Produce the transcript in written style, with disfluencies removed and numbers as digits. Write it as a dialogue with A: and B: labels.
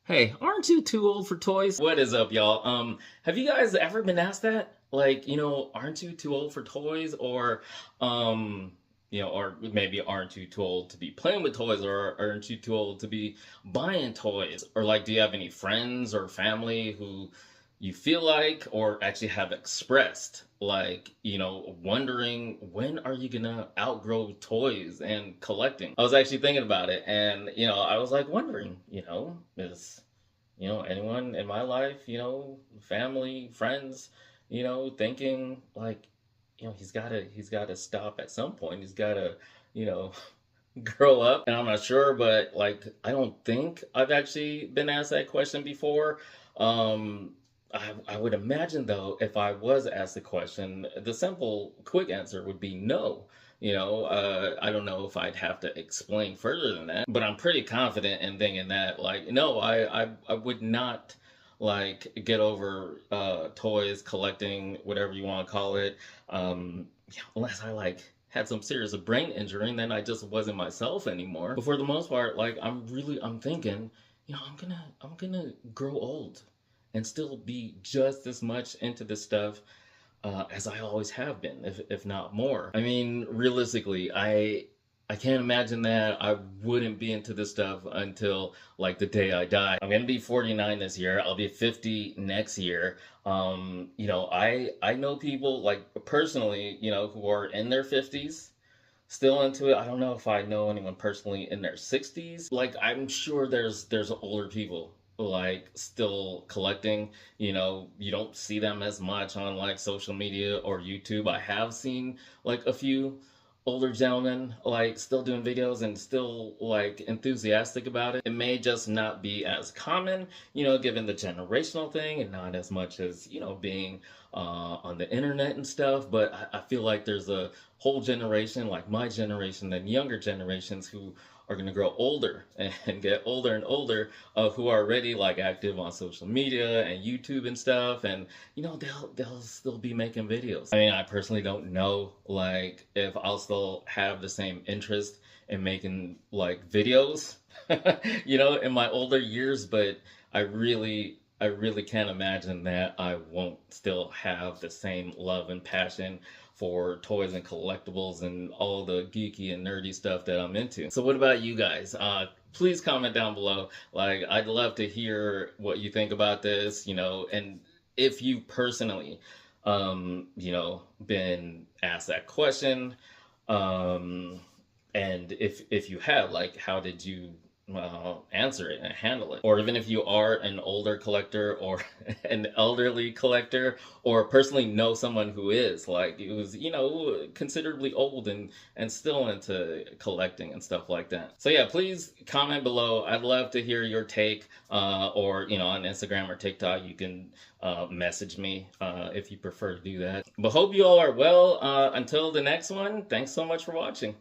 A: Hey, aren't you too old for toys? What is up, y'all? Have you guys ever been asked that? Like, aren't you too old for toys? Or maybe aren't you too old to be playing with toys, or aren't you too old to be buying toys? Or like, do you have any friends or family who you feel like or actually have expressed like, wondering when are you gonna outgrow toys and collecting? I was actually thinking about it, and I was like wondering, is anyone in my life, family, friends, thinking like, he's gotta stop at some point. He's gotta, you know, grow up. And I'm not sure, but like I don't think I've actually been asked that question before. Um I would imagine though, if I was asked the question, the simple, quick answer would be no. I don't know if I'd have to explain further than that, but I'm pretty confident in thinking that, like, no, I would not like get over toys, collecting, whatever you want to call it, yeah, unless I like had some serious brain injury and then I just wasn't myself anymore. But for the most part, like I'm thinking, I'm gonna grow old and still be just as much into this stuff as I always have been, if not more. I mean, realistically, I can't imagine that I wouldn't be into this stuff until like the day I die. I'm gonna be 49 this year. I'll be 50 next year. I know people like personally, who are in their 50s still into it. I don't know if I know anyone personally in their 60s. Like I'm sure there's older people like still collecting. You don't see them as much on like social media or YouTube. I have seen like a few older gentlemen like still doing videos and still like enthusiastic about it. It may just not be as common, given the generational thing, and not as much as, being on the internet and stuff. But I feel like there's a whole generation, like my generation and younger generations, who are going to grow older and get older and older, who are already like active on social media and YouTube and stuff, and they'll still be making videos. I mean, I personally don't know like if I'll still have the same interest in making like videos, in my older years, but I really can't imagine that I won't still have the same love and passion for toys and collectibles and all the geeky and nerdy stuff that I'm into. So what about you guys? Please comment down below. Like, I'd love to hear what you think about this, and if you personally, been asked that question, um, and if you have, like, how did you answer it and handle it? Or even if you are an older collector or an elderly collector, or personally know someone who is like, it was, considerably old and still into collecting and stuff like that. So yeah, please comment below. I'd love to hear your take, or on Instagram or TikTok you can message me if you prefer to do that. But hope you all are well. Until the next one, thanks so much for watching.